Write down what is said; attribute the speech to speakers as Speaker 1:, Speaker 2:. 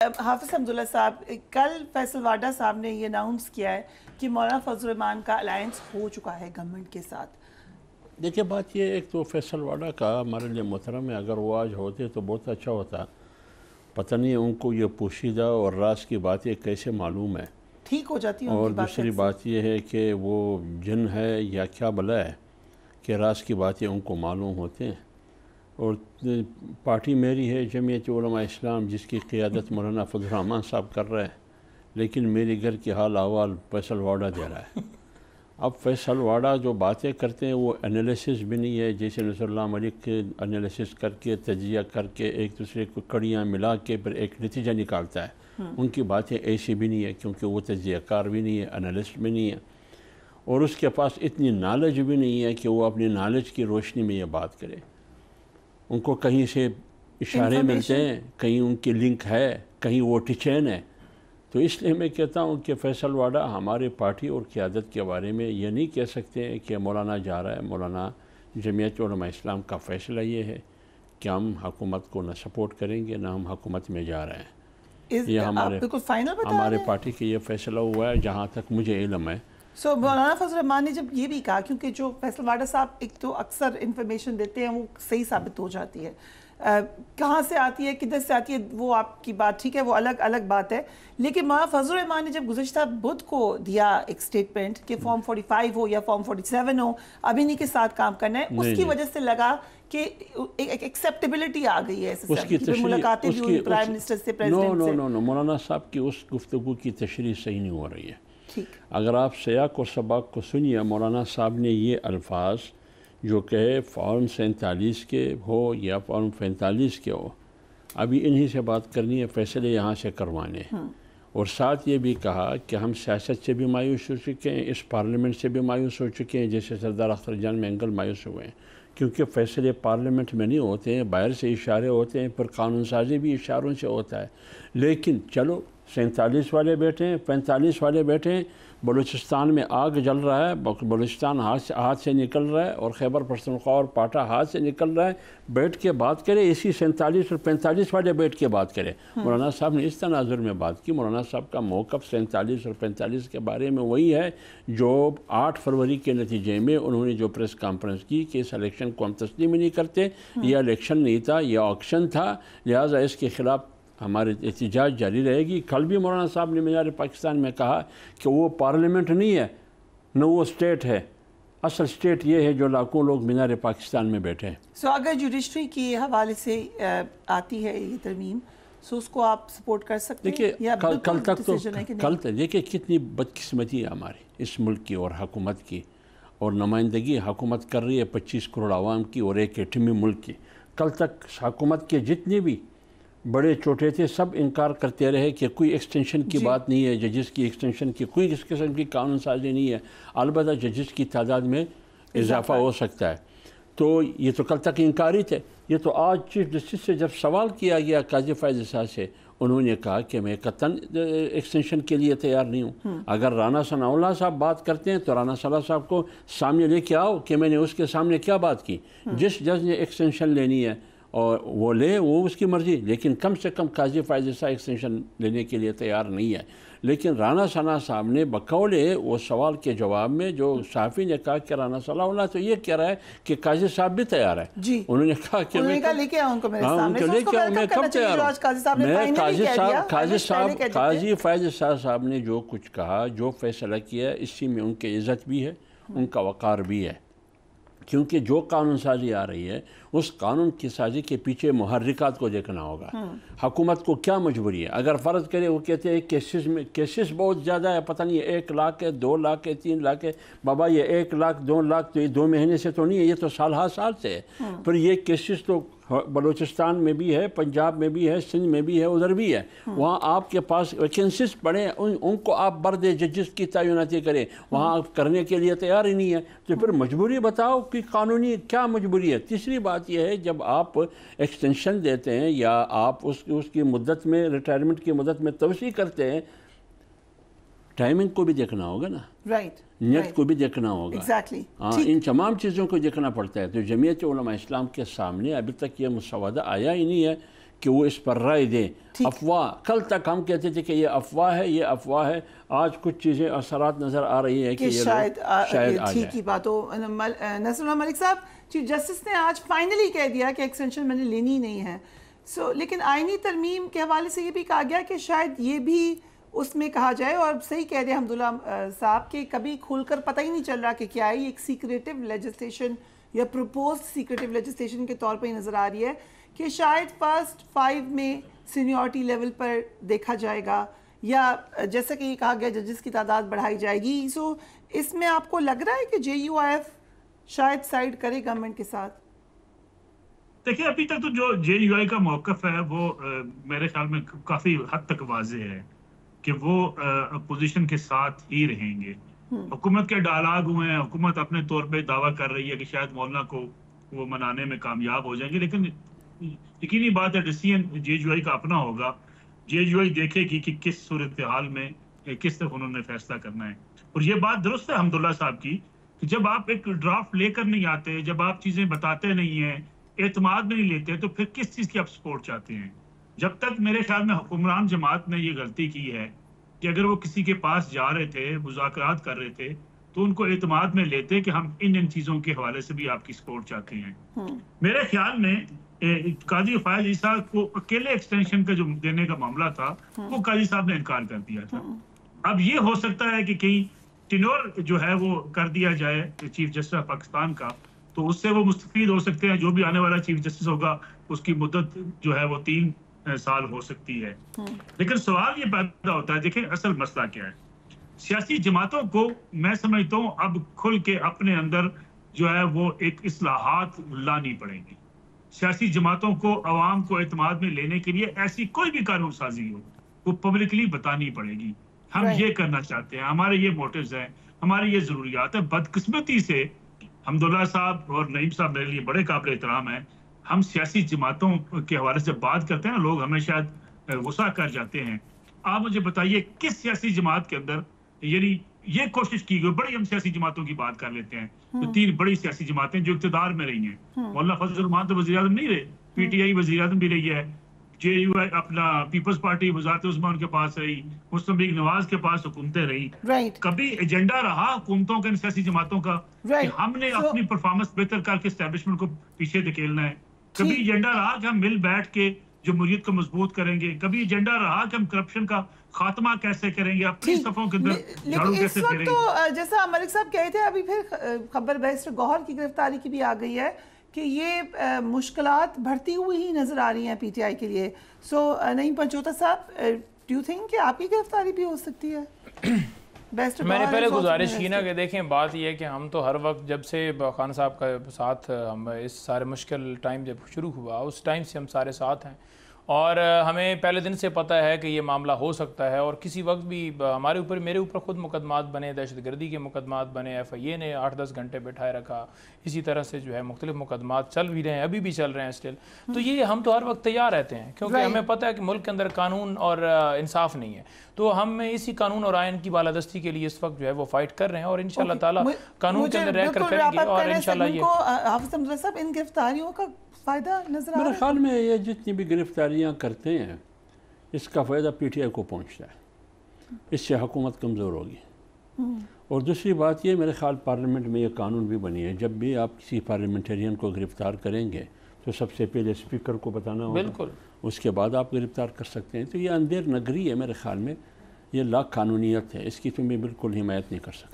Speaker 1: حافظ حمداللہ صاحب، کل فیصل واڈا صاحب نے یہ اناؤنس کیا ہے کہ مولانا فضل الرحمان کا الائنس ہو چکا ہے گورنمنٹ کے ساتھ۔
Speaker 2: دیکھیں بات یہ ایک تو فیصل واڈا کا ہمارے لیے محترم ہے، اگر وہ آج ہوتے تو بہت اچھا ہوتا۔ پتہ نہیں ان کو یہ پوشیدہ اور راز کی باتیں کیسے معلوم ہے،
Speaker 1: ٹھیک ہو جاتی ہیں۔
Speaker 2: اور دوسری بات یہ ہے کہ وہ جن ہے یا کیا بلا ہے کہ راز کی باتیں ان کو معلوم ہوتے ہیں۔ اور پارٹی میری ہے جمعیت علماء اسلام، جس کی قیادت مولانا فضل الرحمان صاحب کر رہے ہیں، لیکن میری گھر کی حال احوال فیصل واڈا دے رہا ہے۔ اب فیصل واڈا جو باتیں کرتے ہیں وہ انالیسس بھی نہیں ہے، جیسے نصر اللہ ملک کے انالیسس کر کے تجزیہ کر کے ایک دوسرے کو کڑیاں ملا کے پھر ایک نتیجہ نکالتا ہے۔ ان کی باتیں ایسی بھی نہیں ہے، کیونکہ وہ تجزیہ کار بھی نہیں ہے، انالسٹ بھی نہیں ہے، اور اس کے پاس اتنی نالج بھی نہیں ہے کہ وہ اپنی نالج کی روشنی میں یہ بات کرے۔ ان کو کہیں سے اشارے ملتے ہیں، کہیں ان کی لنک ہے، کہیں وہ ٹچین ہے۔ تو اس لیے میں کہتا ہوں کہ فیصل واڈا ہمارے پارٹی اور قیادت کے بارے میں یہ نہیں کہہ سکتے ہیں کہ مولانا جا رہا ہے۔ مولانا جمعیت علماء اسلام کا فیصلہ یہ ہے کہ ہم حکومت کو نہ سپورٹ کریں گے، نہ ہم حکومت میں جا رہے ہیں۔ یہ ہمارے پارٹی کے یہ فیصلہ ہوا ہے جہاں تک مجھے علم ہے۔
Speaker 1: مولانا فضل الرحمان نے جب یہ بھی کہا، کیونکہ جو فیصل واڈا صاحب ایک تو اکثر انفارمیشن دیتے ہیں وہ صحیح ثابت ہو جاتی ہے، کہاں سے آتی ہے کدھر سے آتی ہے وہ آپ کی بات ٹھیک ہے، وہ الگ بات ہے، لیکن مولانا فضل الرحمان نے جب گزشتہ بدھ کو دیا ایک سٹیٹمنٹ کہ فارم 45 ہو یا فارم 47 ہو، اب انہی کے ساتھ کام کرنا ہے، اس کی وجہ سے لگا کہ ایک ایکسیپٹیبلٹی آ گئی ہے، ملاقاتیں بھی ہوئی پرائم منسٹر سے، پریزیڈنٹ سے۔
Speaker 2: نو مولانا صاحب کی اس گفتگو کی تشریح صحیح نہیں ہو رہی ہے۔ اگر آپ سیاق و سباق کو سنیے، مولانا صاحب نے یہ الفاظ جو کہے فارم 47 کے ہو یا فارم 45 کے ہو، ابھی انہی سے بات کرنی ہے، فیصلے یہاں سے کروانے ہیں۔ اور ساتھ یہ بھی کہا کہ ہم سیاست سے بھی مایوس ہو چکے ہیں، اس پارلیمنٹ سے بھی مایوس ہو چکے ہیں، جیسے سردار اختر جان مینگل مایوس ہوئے ہیں، کیونکہ فیصلے پارلیمنٹ میں نہیں ہوتے ہیں، باہر سے اشارے ہوتے ہیں، پھر قانون سازی بھی اشاروں سے ہوتا ہے۔ لیکن چلو 47 والے بیٹھے ہیں، 45 والے بیٹھے ہیں، بلوچستان میں آگ جل رہا ہے، بلوچستان ہاتھ سے نکل رہا ہے، اور خیبر پختونخوا اور پاٹا ہاتھ سے نکل رہا ہے، بیٹھ کے بات کرے، اسی 47 اور 45 والے بیٹھ کے بات کرے۔ مولانا صاحب نے اس تناظر میں بات کی۔ مولانا صاحب کا موقف 47 اور 45 کے بارے میں وہی ہے جو 8 فروری کے نتیجے میں انہوں نے جو پریس کانفرنس کی کہ اس الیکشن کو ہم تسلیم نہیں کرتے، یہ الیکشن نہیں تھا، یہ آکشن تھا، لہٰذا اس کے خلاف ہماری احتجاج جاری رہے گی۔ کل بھی مولانا صاحب نے مینار پاکستان میں کہا کہ وہ پارلیمنٹ نہیں ہے، نہ وہ اسٹیٹ ہے، اصل اسٹیٹ یہ ہے جو لاکھوں لوگ مینار پاکستان میں بیٹھے ہیں۔
Speaker 1: اگر جوڈیشری کی حوالے سے آتی ہے یہ ترمیم، اس کو آپ سپورٹ کر سکتے ہیں؟
Speaker 2: دیکھیے کل تک تو دیکھیے کتنی بدقسمتی ہے ہماری اس ملک کی اور حکومت کی، اور نمائندگی حکومت کر رہی ہے 25 کروڑ عوام کی اور ایک ایٹمی ملک کی۔ کل تک حکومت کے جتنے بھی بڑے چھوٹے تھے سب انکار کرتے رہے کہ کوئی ایکسٹینشن کی بات نہیں ہے، ججز کی ایکسٹینشن کی کوئی اس قسم کی قانون سازی نہیں ہے، البتہ ججز کی تعداد میں اضافہ ہو سکتا ہے۔ تو یہ تو کل تک انکاری تھے۔ یہ تو آج چیف جسٹس سے جب سوال کیا گیا قاضی فائز عصام سے، انہوں نے کہا کہ میں قطعاً ایکسٹینشن کے لیے تیار نہیں ہوں۔ اگر رانا ثناء اللہ صاحب بات کرتے ہیں تو رانا ثناء اللہ صاحب کو سامنے لے کے آؤ کہ میں نے اس کے سامنے کیا بات کی۔ جس جج نے ایکسٹینشن لینی ہے اور وہ لے، وہ اس کی مرضی، لیکن کم سے کم قاضی فائز عصام ایکسٹینشن لینے کے لیے تیار نہیں ہے۔ لیکن رانا ثناء صاحب نے بقول وہ سوال کے جواب میں جو صحافی نے کہا کہ رانا ثناء اللہ تو یہ کہہ رہا ہے کہ قاضی صاحب بھی تیار ہے، انہوں نے کہا کہ میں کب تیار ہوں۔ قاضی فائز عصام صاحب نے جو کچھ کہا، جو فیصلہ کیا، اسی میں ان کی عزت بھی ہے، ان کا وقار بھی ہے، کیونکہ جو قانون سازی آ رہی ہے اس قانون کی سازی کے پیچھے محرکات کو دیکھنا ہوگا۔ حکومت کو کیا مجبوری ہے؟ اگر فرض کرے وہ کہتے ہیں کیسز بہت زیادہ ہے، پتہ نہیں 1 لاکھ ہے، 2 لاکھ ہے، 3 لاکھ ہے، بابا یہ 1 لاکھ 2 لاکھ تو یہ 2 مہینے سے تو نہیں ہے، یہ تو سال سے ہے۔ پھر یہ کیسز تو بلوچستان میں بھی ہے، پنجاب میں بھی ہے، سندھ میں بھی ہے، ادھر بھی ہے۔ وہاں آپ کے پاس ویکنسیز پڑے، ان کو آپ بھر دیں، ججز کی تعیناتی کریں، وہاں آپ کرنے کے لیے تیار ہی نہیں ہے، تو پھر مجبوری بتاؤ کہ قانونی کیا مجبوری ہے۔ تیسری بات یہ ہے جب آپ ایکسٹینشن دیتے ہیں یا آپ اس کی مدت میں ریٹائرمنٹ کی مدت میں توسیع کرتے ہیں، ٹائمنگ کو بھی دیکھنا ہوگا نا، نیت کو بھی دیکھنا ہوگا، ان تمام چیزوں کو دیکھنا پڑتا ہے۔ تو جمعیت علماء اسلام کے سامنے ابھی تک یہ مسودہ آیا ہی نہیں ہے کہ وہ اس پر رائے دیں. افواہ, کل تک ہم کہتے تھے کہ یہ افواہ ہے, یہ افواہ ہے, آج کچھ چیزیں اثرات نظر آ رہی ہیں کہ یہ
Speaker 1: شاید
Speaker 2: آ جائے.
Speaker 1: ٹھیک کی بات ہو. نصر اللہ ملک صاحب, چیف جسٹس نے آج فائنلی کہہ دیا کہ ایکسٹینشن میں نے لینی نہیں ہے. لیکن آئینی ترمیم کے حوالے سے یہ بھی کہا گیا کہ شاید یہ بھی اس میں کہا جائے, اور صحیح کہہ رہے حمداللہ صاحب کہ کبھی کھول کر پتہ ہی نہیں چل رہا کہ کیا ہے, یہ ایک سیکریٹو لیجسلیشن یا پروپوزڈ سیکریٹو لیجسلیشن کے طور پہ ہی نظر آ رہی ہے کہ شاید فرسٹ 5 میں سینیورٹی لیول پر دیکھا جائے گا, یا جیسا کہ یہ کہا گیا ججز کی تعداد بڑھائی جائے گی. اس میں آپ کو لگ رہا ہے کہ JUIF شاید سائڈ کرے گورنمنٹ کے ساتھ؟
Speaker 3: دیکھیں, ابھی تک تو جو JUI کا موقف ہے وہ میرے خیال میں کافی حد تک واضح ہے کہ وہ اپوزیشن کے ساتھ ہی رہیں گے. حکومت کے ڈائلاگ ہوئے ہیں, حکومت اپنے طور پہ دعویٰ کر رہی ہے کہ شاید مولانا کو وہ منانے میں کامیاب ہو جائیں گے, لیکن یقینی بات ہے ڈیسیژن JUI کا اپنا ہوگا. JUI دیکھے گی کہ کس صورتحال میں کس طرح انہوں نے فیصلہ کرنا ہے. اور یہ بات درست ہے حمداللہ صاحب کی کہ جب آپ ایک ڈرافٹ لے کر نہیں آتے, جب آپ چیزیں بتاتے نہیں ہیں, اعتماد میں نہیں لیتے, تو پھر کس چیز کی آپ سپورٹ چاہتے ہیں؟ جب تک میرے خیال میں حکمران جماعت نے یہ غلطی کی ہے کہ اگر وہ کسی کے پاس جا رہے تھے, مذاکرات کر رہے تھے, تو ان کو اعتماد میں لیتے کہ ہم ان چیزوں کے حوالے سے بھی آپ کی سپورٹ چاہتے ہیں. میرے خیال میں قاضی فائز عیسیٰ کو اکیلے ایکسٹینشن کا جو دینے کا معاملہ تھا وہ قاضی صاحب نے انکار کر دیا تھا. اب یہ ہو سکتا ہے کہ کہیں ٹینور جو ہے وہ کر دیا جائے چیف جسٹس آف پاکستان کا, تو اس سے وہ مستفید ہو سکتے ہیں. جو بھی آنے والا چیف جسٹس ہوگا اس کی مدت جو ہے وہ 3 سال ہو سکتی ہے. لیکن سوال یہ پیدا ہوتا ہے, دیکھیں اصل مسئلہ کیا ہے. سیاسی جماعتوں کو میں سمجھتا ہوں اب کھل کے اپنے اندر جو ہے وہ ایک اصلاحات لانی پڑیں گی. سیاسی جماعتوں کو عوام کو اعتماد میں لینے کے لیے ایسی کوئی بھی قانون سازی ہو وہ پبلکلی بتانی پڑے گی. ہم یہ کرنا چاہتے ہیں, ہمارے یہ موٹیوز ہیں, ہماری یہ ضروریات ہیں. بدقسمتی سے حمداللہ صاحب اور نعیم صاحب میرے لیے بڑے قابل احترام ہیں. ہم سیاسی جماعتوں کے حوالے سے بات کرتے ہیں, لوگ ہمیں شاید غصہ کر جاتے ہیں. آپ مجھے بتائیے کس سیاسی جماعت کے اندر یعنی یہ کوشش کی گئی, بڑی ہم سیاسی جماعتوں کی بات کر لیتے ہیں, تو 3 بڑی سیاسی جماعتیں جو اقتدار میں رہی ہیں. مولانا فضل الرحمان تو وزیر اعظم نہیں رہے, PTI وزیر اعظم بھی رہی ہے, JUI اپنا پیپلز پارٹی وزارت عظمیٰ ان کے پاس رہی, مسلم لیگ نواز کے پاس حکومتیں رہی. کبھی ایجنڈا رہا حکومتوں کا, سیاسی جماعتوں کا, کہ ہم نے اپنی پرفارمنس بہتر کر کے اسٹیبلشمنٹ کو پیچھے دھکیلنا ہے. کبھی ایجنڈا رہا کہ ہم مل بیٹھ کے جمہوریت کو مضبوط کریں گے. کبھی ایجنڈا رہا کہ ہم کرپشن کا خاتمہ کیسے کریں گے, اپنی صفوں کے اندر جھاڑو کیسے پھیریں گے.
Speaker 1: تو جیسا ملک صاحب کہے تھے, ابھی پھر خبر بیرسٹر گوہر کی گرفتاری کی بھی آ گئی ہے کہ یہ مشکلات بڑھتی ہوئی ہی نظر آ رہی ہیں PTI کے لیے. نعیم پنجوتا صاحب, ڈو یو تھنک کہ آپ کی گرفتاری بھی ہو سکتی ہے؟
Speaker 4: میں نے پہلے گزارش کی نا کہ دیکھیں بات یہ ہے کہ ہم تو ہر وقت جب سے خان صاحب کا ساتھ ہم اس سارے مشکل ٹائم جب شروع ہوا اس ٹائم سے ہم سارے ساتھ ہیں, اور ہمیں پہلے دن سے پتہ ہے کہ یہ معاملہ ہو سکتا ہے. اور کسی وقت بھی ہمارے اوپر, میرے اوپر خود مقدمات بنے, دہشت گردی کے مقدمات بنے, FIA نے 8-10 گھنٹے بٹھائے رکھا, اسی طرح سے جو ہے مختلف مقدمات چل بھی رہے ہیں, ابھی بھی چل رہے ہیں اسٹل. تو یہ ہم تو ہر وقت تیار رہتے ہیں کیونکہ ہمیں پتہ ہے کہ ملک کے اندر قانون اور انصاف نہیں ہے. تو ہم اسی قانون اور آئین کی بالادستی کے لیے اس وقت جو ہے وہ فائٹ کر رہے ہیں, اور انشاءاللہ تعالیٰ قانون کے اندر رہ کر کریں گے. اور انشاءاللہ یہ
Speaker 1: حافظ حمداللہ صاحب, ان گرفتاریوں کا فائدہ نظر آ رہا ہے؟
Speaker 2: میرے خیال میں یہ جتنی بھی گرفتاریاں کرتے ہیں اس کا فائدہ PTI کو پہنچتا ہے, اس سے حکومت کمزور ہوگی. اور دوسری بات یہ, میرے خیال پارلیمنٹ میں یہ قانون بھی بنی ہے, جب بھی آپ کسی پارلیمنٹرین کو گرفتار کریں گے تو سب سے پہلے اسپیکر کو بتانا ہوگا, بالکل, اس کے بعد آپ گرفتار کر سکتے ہیں. تو یہ اندھیر نگری ہے, میرے خیال میں یہ لا قانونیت ہے, اس کی تو میں بالکل حمایت نہیں کر سکتا.